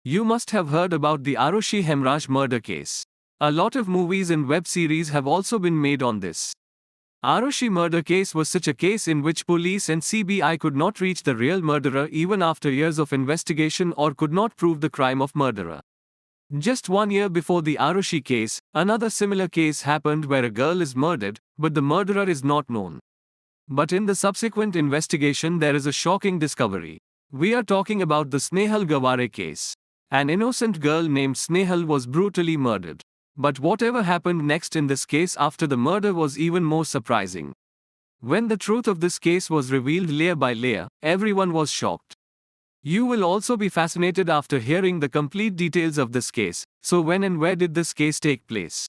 You must have heard about the Arushi Hemraj murder case. A lot of movies and web series have also been made on this. Arushi murder case was such a case in which police and CBI could not reach the real murderer even after years of investigation or could not prove the crime of murderer. Just 1 year before the Arushi case, another similar case happened where a girl is murdered, but the murderer is not known. But in the subsequent investigation there is a shocking discovery. We are talking about the Snehal Gaware case. An innocent girl named Snehal was brutally murdered. But whatever happened next in this case after the murder was even more surprising. When the truth of this case was revealed layer by layer, everyone was shocked. You will also be fascinated after hearing the complete details of this case. So when and where did this case take place?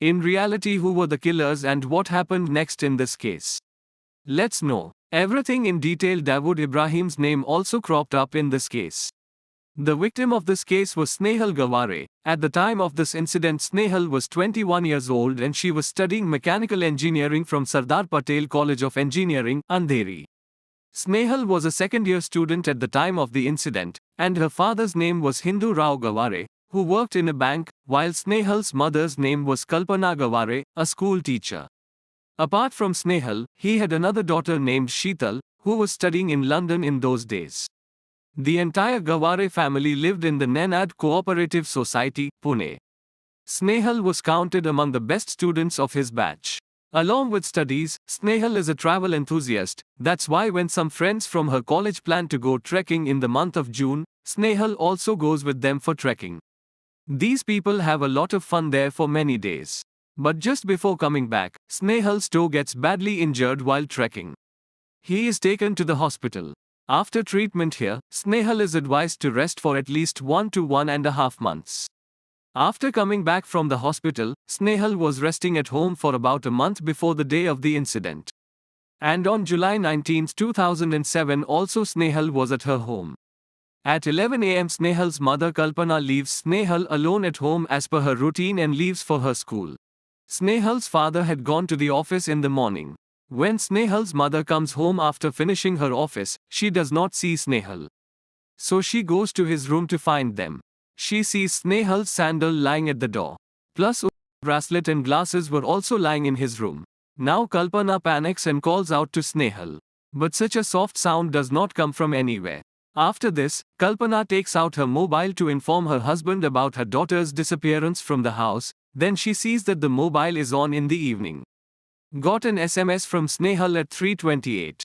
In reality, who were the killers and what happened next in this case? Let's know everything in detail. Dawood Ibrahim's name also cropped up in this case. The victim of this case was Snehal Gaware. At the time of this incident, Snehal was 21 years old and she was studying mechanical engineering from Sardar Patel College of Engineering, Andheri. Snehal was a second-year student at the time of the incident, and her father's name was Hindu Rao Gaware, who worked in a bank, while Snehal's mother's name was Kalpana Gaware, a school teacher. Apart from Snehal, he had another daughter named Sheetal, who was studying in London in those days. The entire Gaware family lived in the Nenad Cooperative Society, Pune. Snehal was counted among the best students of his batch. Along with studies, Snehal is a travel enthusiast. That's why when some friends from her college plan to go trekking in the month of June, Snehal also goes with them for trekking. These people have a lot of fun there for many days. But just before coming back, Snehal's toe gets badly injured while trekking. He is taken to the hospital. After treatment here, Snehal is advised to rest for at least 1 to 1.5 months. After coming back from the hospital, Snehal was resting at home for about a month before the day of the incident. And on July 19, 2007 also Snehal was at her home. At 11 am Snehal's mother Kalpana leaves Snehal alone at home as per her routine and leaves for her school. Snehal's father had gone to the office in the morning. When Snehal's mother comes home after finishing her office, she does not see Snehal. So she goes to his room to find them. She sees Snehal's sandal lying at the door. Plus, a bracelet and glasses were also lying in his room. Now Kalpana panics and calls out to Snehal. But such a soft sound does not come from anywhere. After this, Kalpana takes out her mobile to inform her husband about her daughter's disappearance from the house. Then she sees that the mobile is on in the evening. Got an SMS from Snehal at 3:28.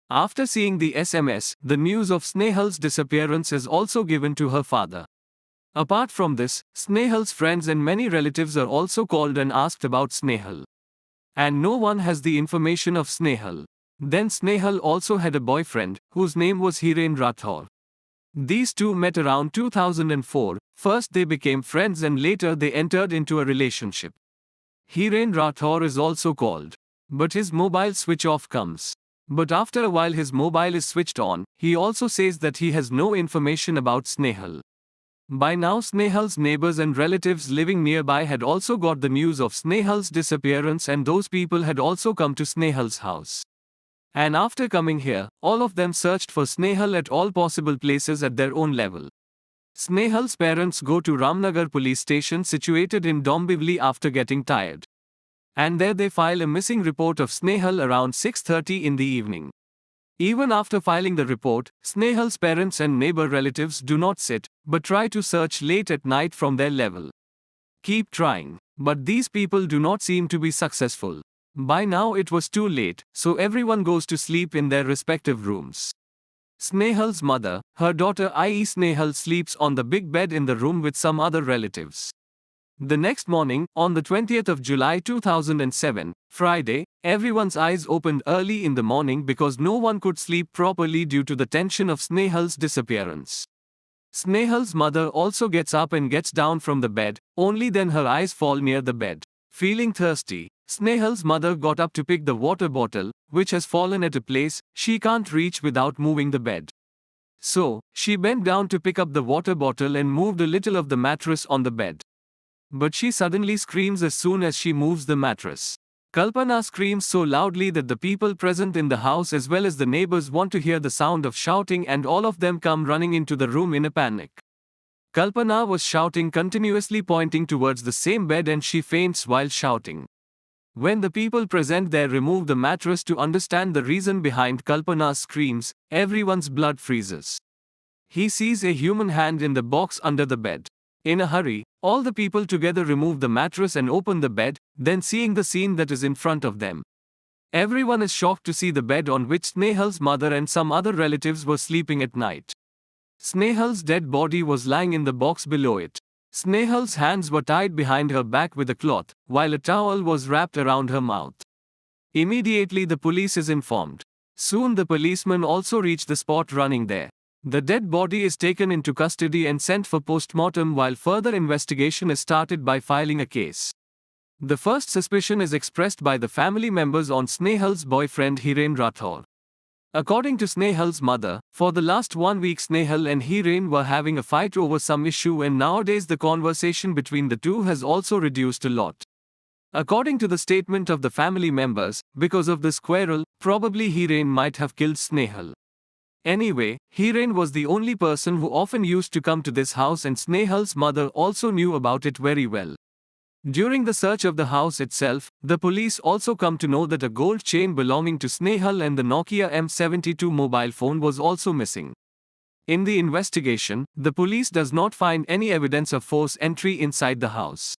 After seeing the SMS, the news of Snehal's disappearance is also given to her father. Apart from this, Snehal's friends and many relatives are also called and asked about Snehal. And no one has the information of Snehal. Then Snehal also had a boyfriend, whose name was Hiren Rathore. These two met around 2004. First they became friends and later they entered into a relationship. Hiren Rathore is also called. But his mobile switch off comes. But after a while his mobile is switched on. He also says that he has no information about Snehal. By now Snehal's neighbors and relatives living nearby had also got the news of Snehal's disappearance, and those people had also come to Snehal's house. And after coming here, all of them searched for Snehal at all possible places at their own level. Snehal's parents go to Ramnagar police station situated in Dombivli after getting tired. And there they file a missing report of Snehal around 6:30 in the evening. Even after filing the report, Snehal's parents and neighbor relatives do not sit, but try to search late at night from their level. Keep trying. But these people do not seem to be successful. By now it was too late, so everyone goes to sleep in their respective rooms. Snehal's mother, her daughter i.e. Snehal, sleeps on the big bed in the room with some other relatives. The next morning, on the 20th of July 2007, Friday, everyone's eyes opened early in the morning because no one could sleep properly due to the tension of Snehal's disappearance. Snehal's mother also gets up and gets down from the bed, only then her eyes fall near the bed. Feeling thirsty, Snehal's mother got up to pick the water bottle, which has fallen at a place she can't reach without moving the bed. So, she bent down to pick up the water bottle and moved a little of the mattress on the bed. But she suddenly screams as soon as she moves the mattress. Kalpana screams so loudly that the people present in the house as well as the neighbors want to hear the sound of shouting, and all of them come running into the room in a panic. Kalpana was shouting continuously, pointing towards the same bed, and she faints while shouting. When the people present there remove the mattress to understand the reason behind Kalpana's screams, everyone's blood freezes. He sees a human hand in the box under the bed. In a hurry, all the people together remove the mattress and open the bed, then seeing the scene that is in front of them. Everyone is shocked to see the bed on which Snehal's mother and some other relatives were sleeping at night. Snehal's dead body was lying in the box below it. Snehal's hands were tied behind her back with a cloth, while a towel was wrapped around her mouth. Immediately the police is informed. Soon the policemen also reach the spot running there. The dead body is taken into custody and sent for post-mortem, while further investigation is started by filing a case. The first suspicion is expressed by the family members on Snehal's boyfriend Hiren Rathore. According to Snehal's mother, for the last 1 week Snehal and Hiren were having a fight over some issue, and nowadays the conversation between the two has also reduced a lot. According to the statement of the family members, because of this quarrel, probably Hiren might have killed Snehal. Anyway, Hiren was the only person who often used to come to this house, and Snehal's mother also knew about it very well. During the search of the house itself, the police also come to know that a gold chain belonging to Snehal and the Nokia M72 mobile phone was also missing. In the investigation, the police does not find any evidence of forced entry inside the house.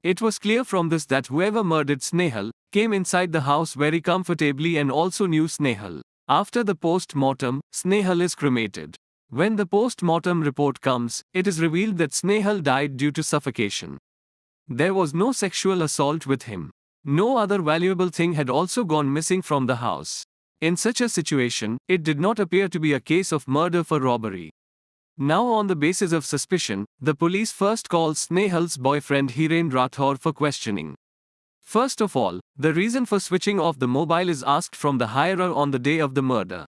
It was clear from this that whoever murdered Snehal came inside the house very comfortably and also knew Snehal. After the post-mortem, Snehal is cremated. When the post-mortem report comes, it is revealed that Snehal died due to suffocation. There was no sexual assault with him. No other valuable thing had also gone missing from the house. In such a situation, it did not appear to be a case of murder for robbery. Now, on the basis of suspicion, the police first calls Snehal's boyfriend Hiren Rathore for questioning. First of all, the reason for switching off the mobile is asked from the hirer on the day of the murder.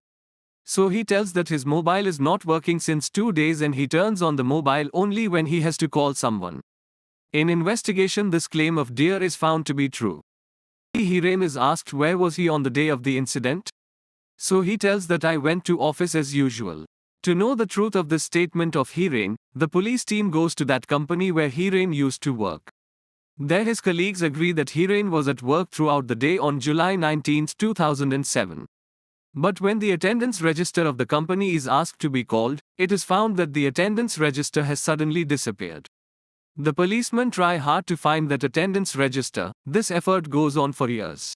So he tells that his mobile is not working since 2 days, and he turns on the mobile only when he has to call someone. In investigation, this claim of Deer is found to be true. Hiren is asked where was he on the day of the incident. So he tells that I went to office as usual. To know the truth of this statement of Hiren, the police team goes to that company where Hiren used to work. There his colleagues agree that Hiren was at work throughout the day on July 19, 2007. But when the attendance register of the company is asked to be called, it is found that the attendance register has suddenly disappeared. The policemen try hard to find that attendance register. This effort goes on for years.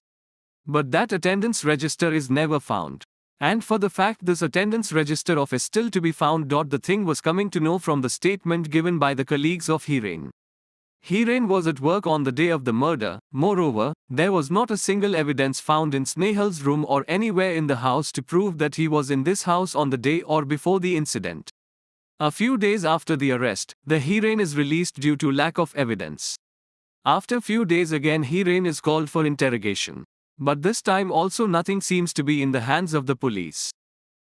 But that attendance register is never found. And for the fact this attendance register of is still to be found. The thing was coming to know from the statement given by the colleagues of Hiren. Hiren was at work on the day of the murder. Moreover, there was not a single evidence found in Snehal's room or anywhere in the house to prove that he was in this house on the day or before the incident. A few days after the arrest, the Hiren is released due to lack of evidence. After few days again Hiren is called for interrogation. But this time also nothing seems to be in the hands of the police.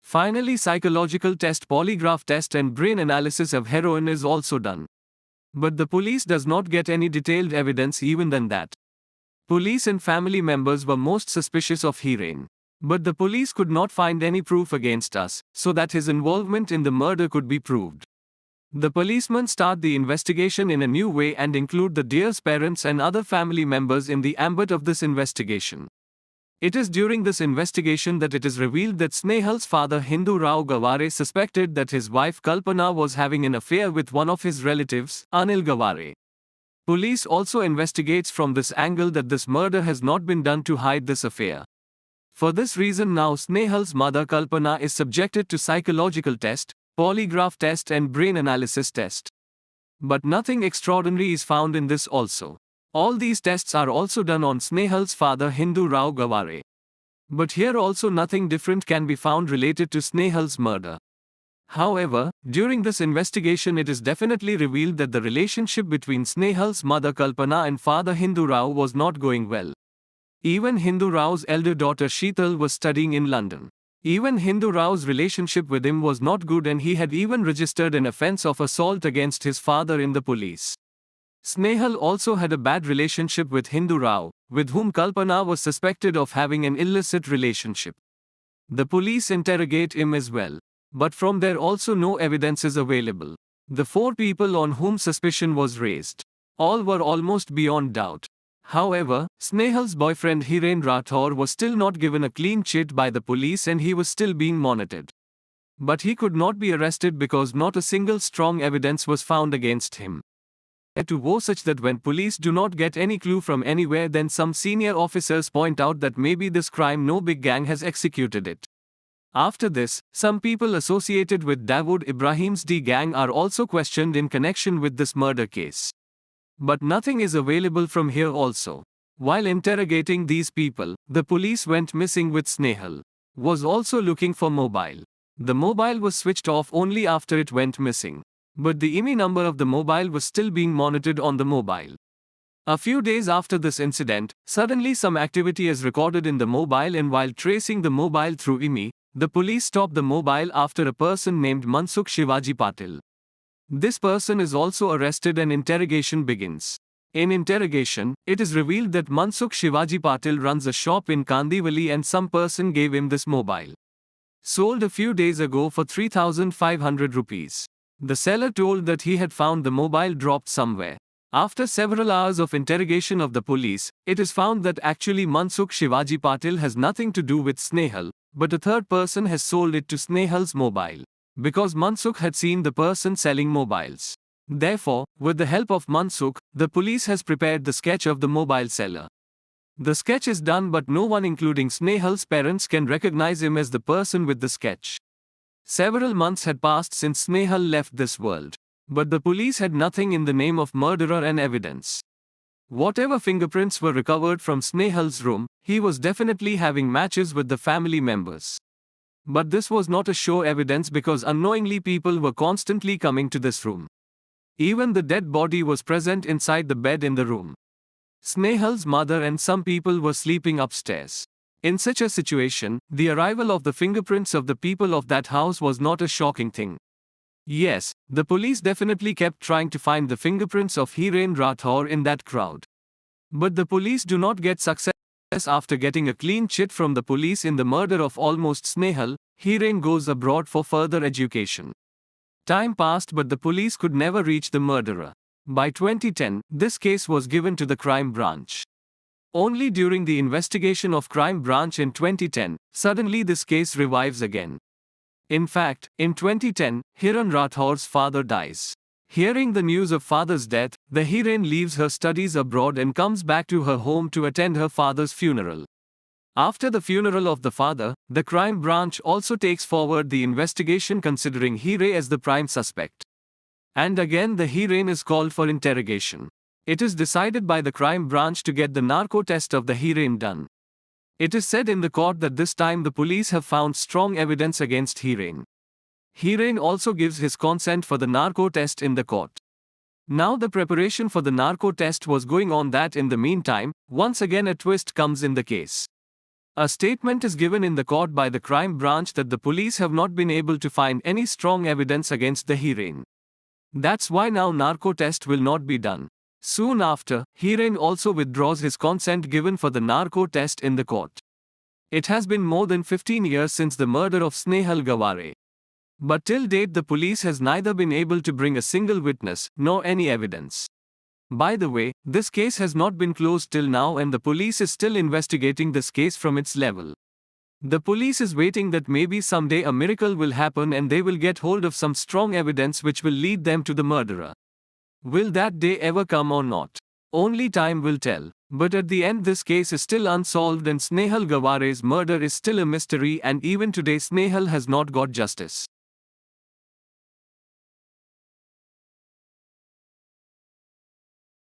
Finally, psychological test, polygraph test and brain analysis of heroin is also done. But the police does not get any detailed evidence even than that. Police and family members were most suspicious of Hiren. But the police could not find any proof against us, so that his involvement in the murder could be proved. The policemen start the investigation in a new way and include the Deer's parents and other family members in the ambit of this investigation. It is during this investigation that it is revealed that Snehal's father Hindu Rao Gaware suspected that his wife Kalpana was having an affair with one of his relatives, Anil Gaware. Police also investigates from this angle that this murder has not been done to hide this affair. For this reason now Snehal's mother Kalpana is subjected to psychological test, polygraph test and brain analysis test. But nothing extraordinary is found in this also. All these tests are also done on Snehal's father Hindu Rao Gaware. But here also nothing different can be found related to Snehal's murder. However, during this investigation it is definitely revealed that the relationship between Snehal's mother Kalpana and father Hindu Rao was not going well. Even Hindu Rao's elder daughter Sheetal was studying in London. Even Hindu Rao's relationship with him was not good, and he had even registered an offence of assault against his father in the police. Snehal also had a bad relationship with Hindu Rao, with whom Kalpana was suspected of having an illicit relationship. The police interrogate him as well. But from there also no evidence is available. The 4 people on whom suspicion was raised. All were almost beyond doubt. However, Snehal's boyfriend Hiren Rathore was still not given a clean chit by the police and he was still being monitored. But he could not be arrested because not a single strong evidence was found against him. To woe such that when police do not get any clue from anywhere, then some senior officers point out that maybe this crime no big gang has executed it. After this, some people associated with Dawood Ibrahim's D gang are also questioned in connection with this murder case. But nothing is available from here also. While interrogating these people, the police went missing with Snehal. Was also looking for mobile. The mobile was switched off only after it went missing. But the IMEI number of the mobile was still being monitored on the mobile. A few days after this incident, suddenly some activity is recorded in the mobile, and while tracing the mobile through IMEI, the police stopped the mobile after a person named Mansukh Shivaji Patil. This person is also arrested and interrogation begins. In interrogation, it is revealed that Mansukh Shivaji Patil runs a shop in Kandivali and some person gave him this mobile. Sold a few days ago for 3,500 rupees. The seller told that he had found the mobile dropped somewhere. After several hours of interrogation of the police, it is found that actually Mansukh Shivaji Patil has nothing to do with Snehal, but a third person has sold it to Snehal's mobile. Because Mansukh had seen the person selling mobiles. Therefore, with the help of Mansukh, the police has prepared the sketch of the mobile seller. The sketch is done, but no one including Snehal's parents can recognize him as the person with the sketch. Several months had passed since Snehal left this world. But the police had nothing in the name of murderer and evidence. Whatever fingerprints were recovered from Snehal's room, he was definitely having matches with the family members. But this was not a sure evidence because unknowingly people were constantly coming to this room. Even the dead body was present inside the bed in the room. Snehal's mother and some people were sleeping upstairs. In such a situation, the arrival of the fingerprints of the people of that house was not a shocking thing. Yes, the police definitely kept trying to find the fingerprints of Hiren Rathore in that crowd. But the police do not get success. After getting a clean chit from the police in the murder of almost Snehal, Hiren goes abroad for further education. Time passed, but the police could never reach the murderer. By 2010, this case was given to the crime branch. Only during the investigation of crime branch in 2010, suddenly this case revives again. In fact, in 2010, Hiren Rathore's father dies. Hearing the news of father's death, the Hiren leaves her studies abroad and comes back to her home to attend her father's funeral. After the funeral of the father, the crime branch also takes forward the investigation considering Hiren as the prime suspect. And again the Hiren is called for interrogation. It is decided by the crime branch to get the narco test of the Hiren done. It is said in the court that this time the police have found strong evidence against Hiren. Hiren also gives his consent for the narco test in the court. Now the preparation for the narco test was going on. That in the meantime, once again a twist comes in the case. A statement is given in the court by the crime branch that the police have not been able to find any strong evidence against the Hiren. That's why now narco test will not be done. Soon after, Hiren also withdraws his consent given for the narco test in the court. It has been more than 15 years since the murder of Snehal Gaware. But till date the police has neither been able to bring a single witness, nor any evidence. By the way, this case has not been closed till now and the police is still investigating this case from its level. The police is waiting that maybe someday a miracle will happen and they will get hold of some strong evidence which will lead them to the murderer. Will that day ever come or not? Only time will tell. But at the end this case is still unsolved and Snehal Gaware's murder is still a mystery, and even today Snehal has not got justice.